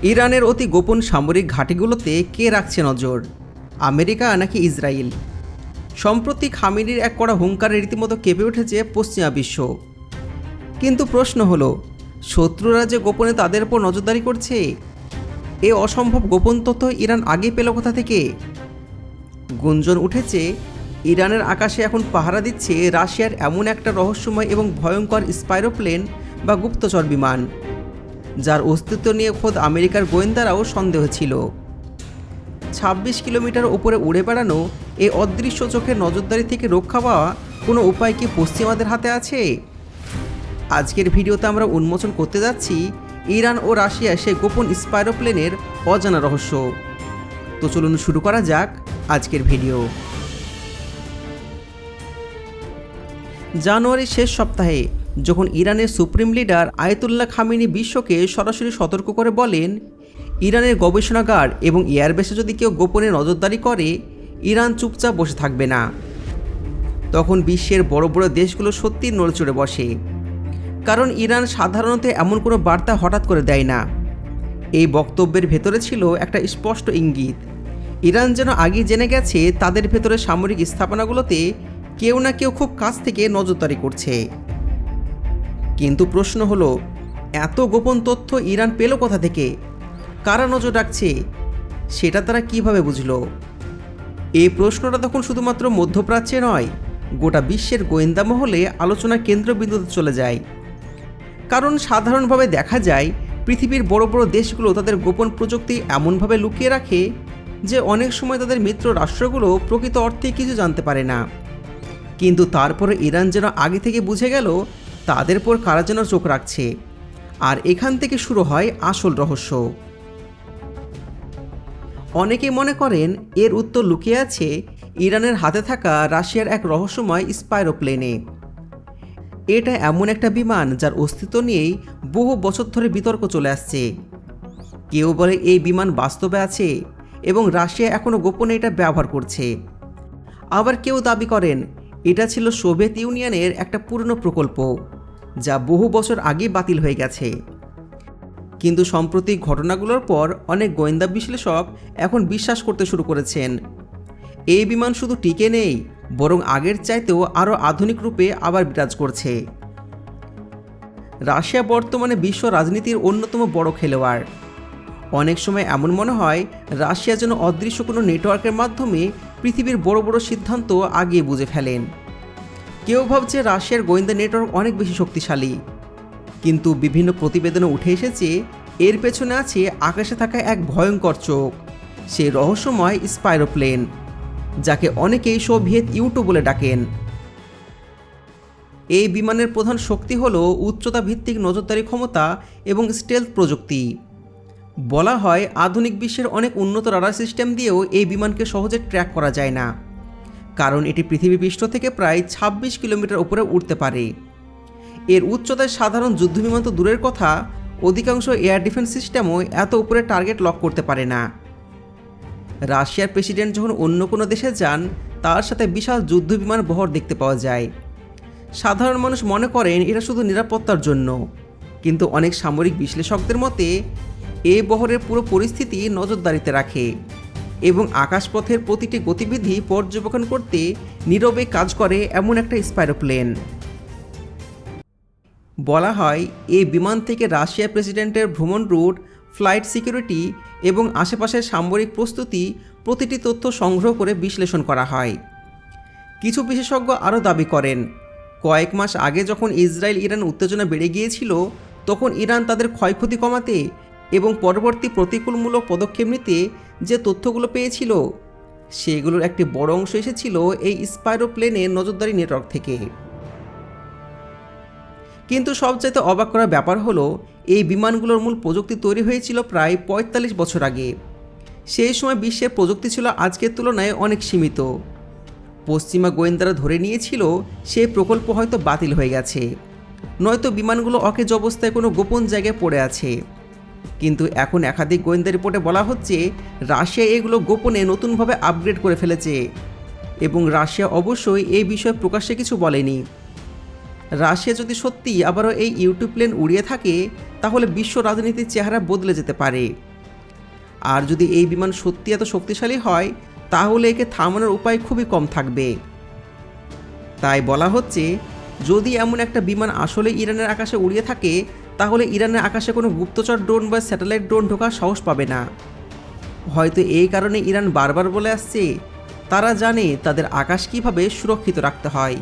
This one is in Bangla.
ইরানের অতি গোপন সামরিক ঘাঁটিগুলোতে কে রাখছে নজর, আমেরিকা নাকি ইসরায়েল? সম্প্রতি খামেনির এক কড়া হুঙ্কারে রীতিমতো কেঁপে উঠেছে পশ্চিমা বিশ্ব। কিন্তু প্রশ্ন হলো, শত্রুরা যে গোপনে তাদের উপর নজরদারি করছে, এ অসম্ভব গোপন তথ্য ইরান আগে পেল কোথা থেকে? গুঞ্জন উঠেছে ইরানের আকাশে এখন পাহারা দিচ্ছে রাশিয়ার এমন একটা রহস্যময় এবং ভয়ঙ্কর স্পাইরোপ্লেন বা গুপ্তচর বিমান, যার অস্তিত্ব নিয়ে খোদ আমেরিকার গোয়েন্দারাও সন্দেহ ছিল। ২৬ কিলোমিটার উপরে উড়ে বেড়ানো এই অদৃশ্য চোখের নজরদারি থেকে রক্ষা পাওয়া কোনো উপায় কি পশ্চিমাদের হাতে আছে? আজকের ভিডিওতে আমরা উন্মোচন করতে যাচ্ছি ইরান ও রাশিয়া সেই গোপন স্পাইরোপ্লেনের অজানা রহস্য। তো চলুন শুরু করা যাক আজকের ভিডিও। জানুয়ারির শেষ সপ্তাহে যখন ইরানের সুপ্রিম লিডার আয়াতুল্লাহ খামেনি বিশ্বকে সরাসরি সতর্ক করে বলেন, ইরানের গবেষণাগার এবং এয়ারবেসে যদি কেউ গোপনে নজরদারি করে, ইরান চুপচাপ বসে থাকবে না, তখন বিশ্বের বড় বড় দেশগুলো সত্যি নড়চড়ে বসে। কারণ ইরান সাধারণত এমন কোনো বার্তা হঠাৎ করে দেয় না। এই বক্তব্যের ভেতরে ছিল একটা স্পষ্ট ইঙ্গিত। ইরান যেন আগে জেনে গেছে তাদের ভেতরে সামরিক স্থাপনাগুলোতে কেউ না কেউ খুব কাছ থেকে নজরদারি করছে। কিন্তু প্রশ্ন হলো, এত গোপন তথ্য ইরান পেল কোথা থেকে? কারা নজর রাখছে সেটা তারা কিভাবে বুঝলো? এই প্রশ্নটা তখন শুধুমাত্র মধ্যপ্রাচ্যে নয়, গোটা বিশ্বের গোয়েন্দা মহলে আলোচনার কেন্দ্রবিন্দুতে চলে যায়। কারণ সাধারণভাবে দেখা যায় পৃথিবীর বড় বড় দেশগুলো তাদের গোপন প্রযুক্তি এমনভাবে লুকিয়ে রাখে যে অনেক সময় তাদের মিত্র রাষ্ট্রগুলো প্রকৃত অর্থে কিছু জানতে পারে না। কিন্তু তারপরে ইরান যেন আগে থেকে বুঝে গেল তাদের উপর কারা যেন চোখ রাখছে, আর এখান থেকে শুরু হয় আসল রহস্য। অনেকে মনে করেন এর উত্তর লুকিয়ে আছে ইরানের হাতে থাকা রাশিয়ার এক রহস্যময় স্পাইরোপ্লেনে। এটা এমন একটা বিমান যার অস্তিত্ব নিয়েই বহু বছর ধরে বিতর্ক চলে আসছে। কেউ বলে এই বিমান বাস্তবে আছে এবং রাশিয়া এখনও গোপনে এটা ব্যবহার করছে। আবার কেউ দাবি করেন এটা ছিল সোভিয়েত ইউনিয়নের একটা পুরনো প্রকল্প, যা বহু বছর আগে বাতিল হয়ে গেছে। কিন্তু সাম্প্রতিক ঘটনাগুলোর পর অনেক গোয়েন্দা বিশ্লেষক এখন বিশ্বাস করতে শুরু করেছেন এই বিমান শুধু টিকে নেই, বরং আগের চাইতেও আরও আধুনিক রূপে আবার বিরাজ করছে। রাশিয়া বর্তমানে বিশ্ব রাজনীতির অন্যতম বড় খেলোয়াড়। অনেক সময় এমন মনে হয় রাশিয়া যেন অদৃশ্য কোনো নেটওয়ার্কের মাধ্যমে পৃথিবীর বড় বড় সিদ্ধান্ত আগিয়ে বুঝে ফেলেন। কেউ ভাবছে রাশিয়ার গোয়েন্দা নেটওয়ার্ক অনেক বেশি শক্তিশালী, কিন্তু বিভিন্ন প্রতিবেদনে উঠে এসেছে এর পেছনে আছে আকাশে থাকা এক ভয়ঙ্কর চোখ, সেই রহস্যময় স্পাইরোপ্লেন, যাকে অনেকেই সোভিয়েত ইউ-2 বলে ডাকেন। এই বিমানের প্রধান শক্তি হল উচ্চতা ভিত্তিক নজরদারি ক্ষমতা এবং স্টেলথ প্রযুক্তি। বলা হয় আধুনিক বিশ্বের অনেক উন্নত রাডার সিস্টেম দিয়েও এই বিমানকে সহজে ট্র্যাক করা যায় না, কারণ এটি পৃথিবী পৃষ্ঠ থেকে প্রায় ২৬ কিলোমিটার উপরে উঠতে পারে। এর উচ্চতায় সাধারণ যুদ্ধবিমান তো দূরের কথা, অধিকাংশ এয়ার ডিফেন্স সিস্টেমও এত উপরে টার্গেট লক করতে পারে না। রাশিয়ার প্রেসিডেন্ট যখন অন্য কোনো দেশে যান, তার সাথে বিশাল যুদ্ধবিমান বহর দেখতে পাওয়া যায়। সাধারণ মানুষ মনে করেন এটা শুধু নিরাপত্তার জন্য, কিন্তু অনেক সামরিক বিশ্লেষকদের মতে এই বহরের পুরো পরিস্থিতি নজরদারিতে রাখে এবং আকাশপথের প্রতিটি গতিবিধি পর্যবেক্ষণ করতে নীরবে কাজ করে এমন একটা স্পাইরোপ্লেন। বলা হয় এই বিমান থেকে রাশিয়ার প্রেসিডেন্টের ভ্রমণ রুট, ফ্লাইট সিকিউরিটি এবং আশেপাশের সামরিক প্রস্তুতি প্রতিটি তথ্য সংগ্রহ করে বিশ্লেষণ করা হয়। কিছু বিশেষজ্ঞ আরও দাবি করেন কয়েক মাস আগে যখন ইসরায়েল ইরান উত্তেজনা বেড়ে গিয়েছিল, তখন ইরান তাদের ক্ষয়ক্ষতি কমাতে এবং পরবর্তী প্রতিকূলমূলক পদক্ষেপ নিতে যে তথ্যগুলো পেয়েছিল, সেগুলোর একটি বড় অংশ এসেছিল এই স্পাইরোপ্লেনের নজরদারি নেটওয়ার্ক থেকে। কিন্তু সবচাইতে অবাক করার ব্যাপার হলো এই বিমানগুলোর মূল প্রযুক্তি তৈরি হয়েছিল প্রায় ৪৫ বছর আগে। সেই সময় বিশ্বের প্রযুক্তি ছিল আজকের তুলনায় অনেক সীমিত। পশ্চিমা গোয়েন্দারা ধরে নিয়েছিল সেই প্রকল্প হয়তো বাতিল হয়ে গেছে, নয়তো বিমানগুলো অকেজ অবস্থায় কোনো গোপন জায়গায় পড়ে আছে। কিন্তু এখন একাধিক গোয়েন্দা রিপোর্টে বলা হচ্ছে রাশিয়া এগুলো গোপনে নতুনভাবে আপগ্রেড করে ফেলেছে এবং রাশিয়া অবশ্যই এই বিষয়ে প্রকাশ্যে কিছু বলেনি। রাশিয়া যদি সত্যি আবারও এই ইউ-2 প্লেন উড়িয়ে থাকে, তাহলে বিশ্ব রাজনীতির চেহারা বদলে যেতে পারে। আর যদি এই বিমান সত্যি এত শক্তিশালী হয় তাহলে একে থামানোর উপায় খুবই কম থাকবে। তাই বলা হচ্ছে যদি এমন একটা বিমান আসলে ইরানের আকাশে উড়িয়ে থাকে তাহলে ইরানের আকাশে কোনো গুপ্তচর ড্রোন বা স্যাটেলাইট ড্রোন ঢোকার সাহস পাবে না। হয়তো এই কারণে ইরান বারবার বলে আসছে তারা জানে তাদের আকাশ কীভাবে সুরক্ষিত রাখতে হয়।